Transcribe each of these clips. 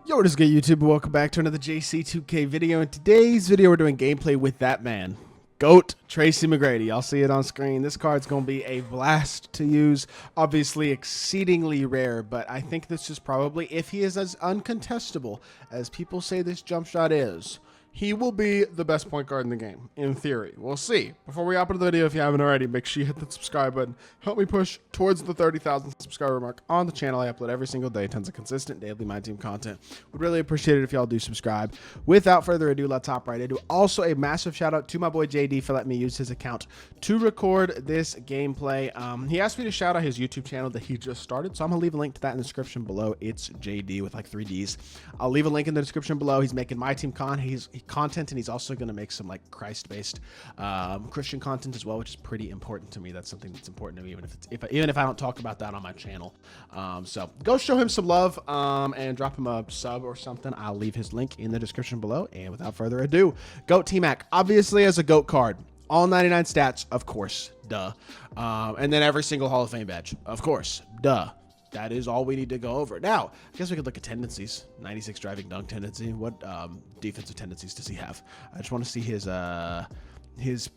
Yo, what is good, YouTube? Welcome back to another JC2K video. In today's video, we're doing gameplay with that man, GOAT, TRACY McGrady. I'll see it on screen. This card's going to be a blast to use. Obviously, exceedingly rare, but I think this is probably, if he is as uncontestable as people say this jump shot is, he will be the best point guard in the game, in theory. We'll see. Before we hop into the video, if you haven't already, make sure you hit the subscribe button. Help me push towards the 30,000 subscriber mark on the channel. I upload every single day, tons of consistent daily MyTEAM content. Would really appreciate it if y'all do subscribe. Without further ado, let's hop right into it. Also, a massive shout out to my boy JD for letting me use his account to record this gameplay. He asked me to shout out his YouTube channel that he just started, so I'm gonna leave a link to that in the description below. It's JD with like 3 Ds. I'll leave a link in the description below. He's making MyTEAM content, and he's also going to make some like Christ-based Christian content as well, which is pretty important to me. That's something that's important to me, even if I don't talk about that on my channel. So go show him some love and drop him a sub or something. I'll leave his link in the description below. And without further ado, GOAT T-Mac, obviously as a GOAT card, all 99 stats, of course, duh. And then every single Hall of Fame badge, of course, duh. That is all we need to go over. Now, I guess we could look at tendencies. 96 driving dunk tendency. What defensive tendencies does he have? I just want to see his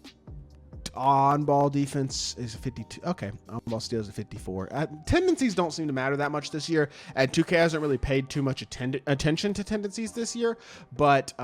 on-ball defense is 52. Okay, on-ball steals is 54. Tendencies don't seem to matter that much this year, and 2K hasn't really paid too much attention to tendencies this year, but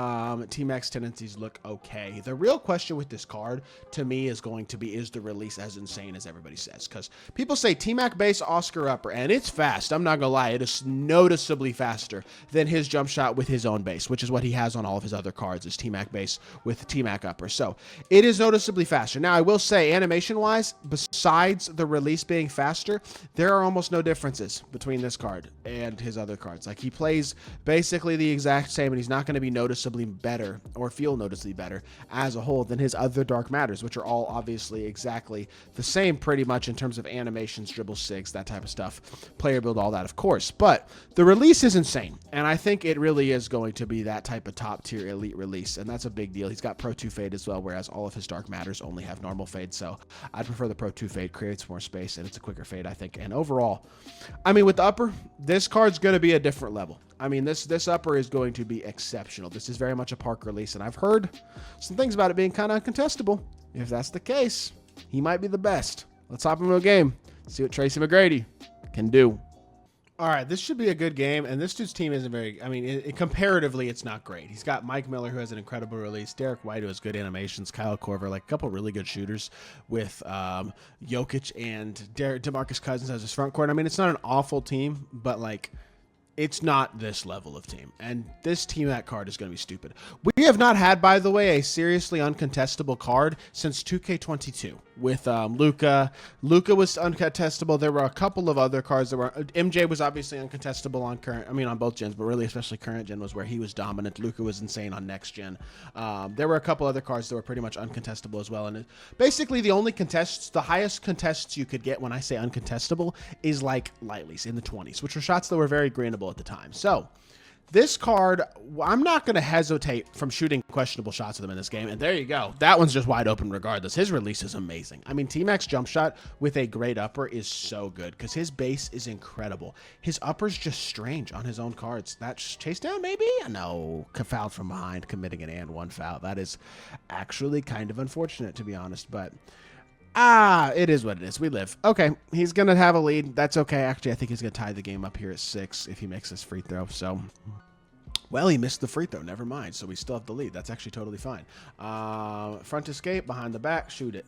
T-Mac's tendencies look okay. The real question with this card, to me, is going to be, is the release as insane as everybody says? Because people say T-Mac base, Oscar upper, and it's fast. I'm not going to lie. It is noticeably faster than his jump shot with his own base, which is what he has on all of his other cards, is T-Mac base with T-Mac upper. So it is noticeably faster. Now, I will say, animation-wise, besides the release being faster, there are almost no differences between this card and his other cards. Like, he plays basically the exact same, and he's not going to be noticeably better or feel noticeably better as a whole than his other Dark Matters, which are all obviously exactly the same pretty much in terms of animations, dribble sigs, that type of stuff, player build, all that, of course. But the release is insane, and I think it really is going to be that type of top-tier elite release, and that's a big deal. He's got Pro 2 Fade as well, whereas all of his Dark Matters only have normal fade, so I'd prefer the Pro 2 Fade. Creates more space, and it's a quicker fade, I think. And overall, I mean, with the upper, this card's going to be a different level. I mean, this upper is going to be exceptional. This is very much a park release, and I've heard some things about it being kind of uncontestable. If that's the case, he might be the best. Let's hop into a game, see what TRACY McGrady can do. All right, this should be a good game, and this dude's team isn't very, I mean, comparatively, it's not great. He's got Mike Miller, who has an incredible release, Derek White, who has good animations, Kyle Korver, like a couple really good shooters with Jokic, and DeMarcus Cousins as his front court. I mean, it's not an awful team, but, like, it's not this level of team, and this T-Mac card is going to be stupid. We have not had, by the way, a seriously uncontestable card since 2K22 with Luka. Luka was uncontestable. There were a couple of other cards that were. MJ was obviously uncontestable on current. I mean, on both gens, but really, especially current gen was where he was dominant. Luka was insane on next gen. There were a couple other cards that were pretty much uncontestable as well. And basically, the only contests, the highest contests you could get when I say uncontestable is like lightlies in the 20s, which were shots that were very greenable at the time. So this card, I'm not going to hesitate from shooting questionable shots with him in this game. And there you go. That one's just wide open regardless. His release is amazing. I mean, T-Mac's jump shot with a great upper is so good because his base is incredible. His upper's just strange on his own cards. That's chase down, maybe? No, fouled from behind, committing an and one foul. That is actually kind of unfortunate, to be honest, but it is what it is. We live. Okay, he's going to have a lead. That's okay. Actually, I think he's going to tie the game up here at 6 if he makes this free throw. So, well, he missed the free throw. Never mind. So we still have the lead. That's actually totally fine. Front escape, behind the back, shoot it.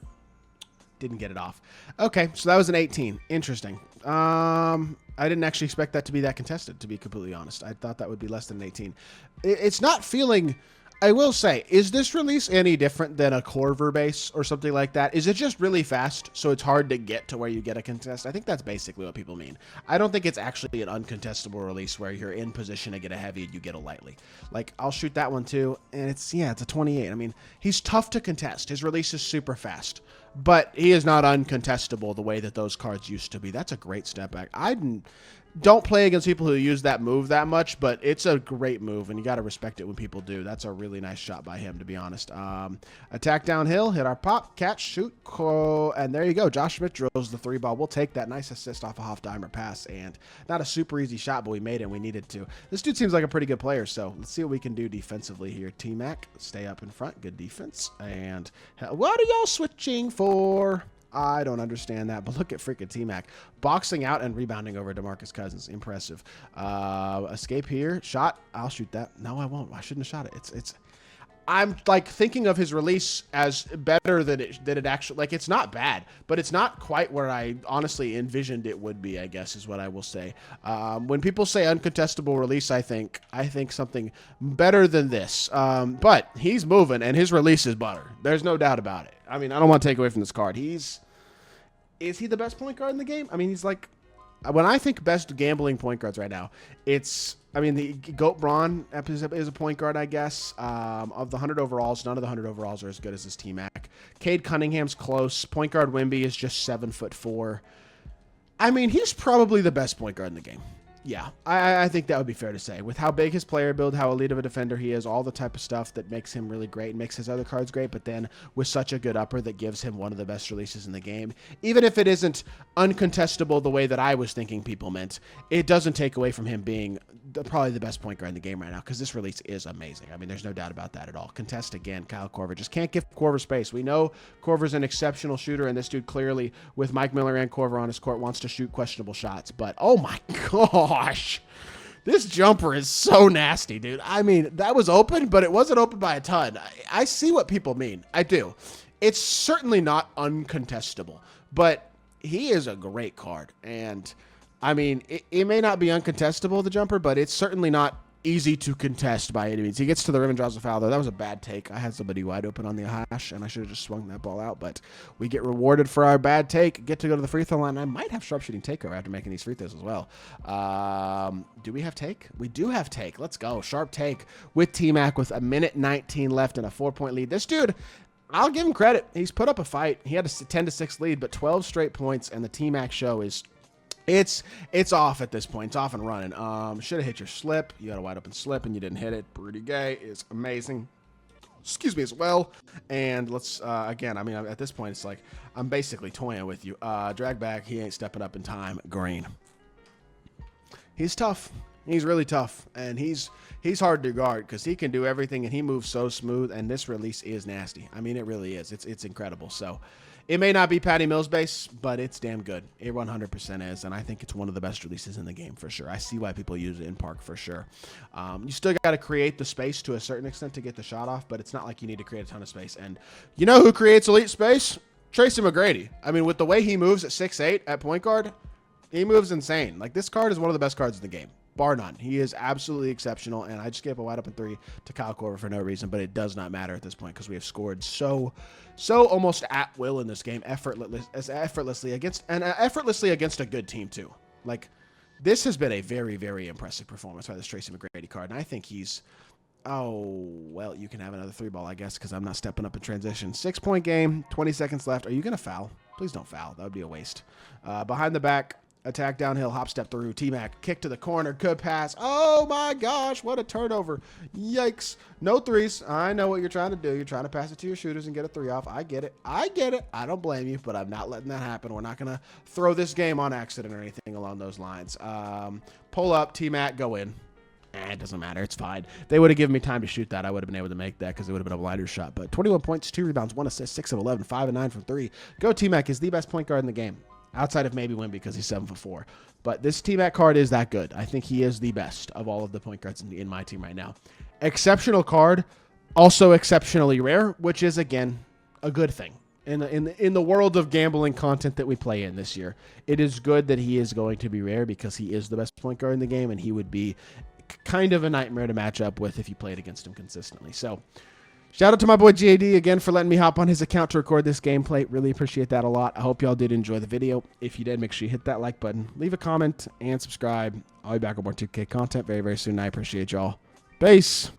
Didn't get it off. Okay, so that was an 18. Interesting. I didn't actually expect that to be that contested, to be completely honest. I thought that would be less than an 18. It's not feeling... I will say, is this release any different than a Korver base or something like that? Is it just really fast, so it's hard to get to where you get a contest? I think that's basically what people mean. I don't think it's actually an uncontestable release where you're in position to get a heavy and you get a lightly. Like, I'll shoot that one too, and it's a 28. I mean, he's tough to contest. His release is super fast, but he is not uncontestable the way that those cards used to be. That's a great step back. don't play against people who use that move that much, but it's a great move, and you got to respect it when people do. That's a really nice shot by him, to be honest. Attack downhill, hit our pop, catch, shoot, and there you go. Josh Smith drills the 3-ball. We'll take that. Nice assist off a Hoffdeimer pass, and not a super easy shot, but we made it and we needed to. This dude seems like a pretty good player, so let's see what we can do defensively here. T-Mac, stay up in front. Good defense. And what are y'all switching for? I don't understand that, but look at freaking T-Mac boxing out and rebounding over DeMarcus Cousins. Impressive. Escape here. Shot. I'll shoot that. No, I won't. I shouldn't have shot it. I'm like thinking of his release as better than it actually, like, it's not bad, but it's not quite where I honestly envisioned it would be, I guess is what I will say. When people say uncontestable release, I think something better than this. But he's moving and his release is butter. There's no doubt about it. I mean, I don't want to take away from this card. Is he the best point guard in the game? I mean, he's like, when I think best gambling point guards right now, the GOAT Braun is a point guard, I guess. Of the 100 overalls, none of the 100 overalls are as good as this T-Mac. Cade Cunningham's close. Point guard Wemby is just 7'4". I mean, he's probably the best point guard in the game. Yeah, I think that would be fair to say. With how big his player build, how elite of a defender he is, all the type of stuff that makes him really great and makes his other cards great, but then with such a good upper that gives him one of the best releases in the game. Even if it isn't uncontestable the way that I was thinking people meant, it doesn't take away from him being probably the best point guard in the game right now, because this release is amazing. I mean, there's no doubt about that at all. Contest again, Kyle Korver. Just can't give Korver space. We know Korver's an exceptional shooter, and this dude clearly, with Mike Miller and Korver on his court, wants to shoot questionable shots. But, oh my gosh, this jumper is so nasty, dude. I mean, that was open, but it wasn't open by a ton. I see what people mean. I do. It's certainly not uncontestable, but he is a great card, and I mean, it may not be uncontestable, the jumper, but it's certainly not easy to contest by any means. He gets to the rim and draws a foul, though. That was a bad take. I had somebody wide open on the hash, and I should have just swung that ball out, but we get rewarded for our bad take, get to go to the free throw line. I might have sharpshooting takeover after making these free throws as well. Do we have take? We do have take. Let's go. Sharp take with T-Mac with 1:19 left and a 4-point lead. This dude, I'll give him credit. He's put up a fight. He had a 10-6 lead, but 12 straight points, and the T-Mac show is... It's off at this point. It's off and running. Should have hit your slip. You had a wide open slip and you didn't hit it. Pretty gay. It's amazing. Excuse me as well. And let's, again, I mean, at this point, it's like, I'm basically toying with you. Drag back. He ain't stepping up in time. Green. He's tough. He's really tough. And he's hard to guard because he can do everything and he moves so smooth. And this release is nasty. I mean, it really is. It's incredible. So it may not be Patty Mills base, but it's damn good. It 100% is, and I think it's one of the best releases in the game for sure. I see why people use it in Park for sure. You still got to create the space to a certain extent to get the shot off, but it's not like you need to create a ton of space. And you know who creates elite space? TRACY McGrady. I mean, with the way he moves at 6'8" at point guard, he moves insane. Like, this card is one of the best cards in the game. Bar none. He is absolutely exceptional, and I just gave a wide open 3 to Kyle Korver for no reason, but it does not matter at this point because we have scored so almost at will in this game, effortlessly against a good team too. Like, this has been a very, very impressive performance by this TRACY McGrady card, and I think he's, oh, well, you can have another 3-ball, I guess, because I'm not stepping up in transition. 6-point game, 20 seconds left. Are you going to foul? Please don't foul. That would be a waste. Behind the back. Attack downhill, hop step through, T-Mac, kick to the corner, good pass. Oh my gosh, what a turnover. Yikes. No threes. I know what you're trying to do. You're trying to pass it to your shooters and get a 3 off. I get it. I don't blame you, but I'm not letting that happen. We're not going to throw this game on accident or anything along those lines. Pull up, T-Mac, go in. It doesn't matter. It's fine. They would have given me time to shoot that. I would have been able to make that because it would have been a blinder shot. But 21 points, 2 rebounds, 1 assist, 6 of 11, 5 of 9 from 3. Go T-Mac is the best point guard in the game. Outside of maybe Wemby because he's 7'4". But this T-Mac card is that good. I think he is the best of all of the point guards in my team right now. Exceptional card, also exceptionally rare, which is, again, a good thing. In the world of gambling content that we play in this year, it is good that he is going to be rare because he is the best point guard in the game, and he would be kind of a nightmare to match up with if you played against him consistently. So, shout out to my boy GAD again for letting me hop on his account to record this gameplay. Really appreciate that a lot. I hope y'all did enjoy the video. If you did, make sure you hit that like button, leave a comment, and subscribe. I'll be back with more 2K content very, very soon. I appreciate y'all. Peace.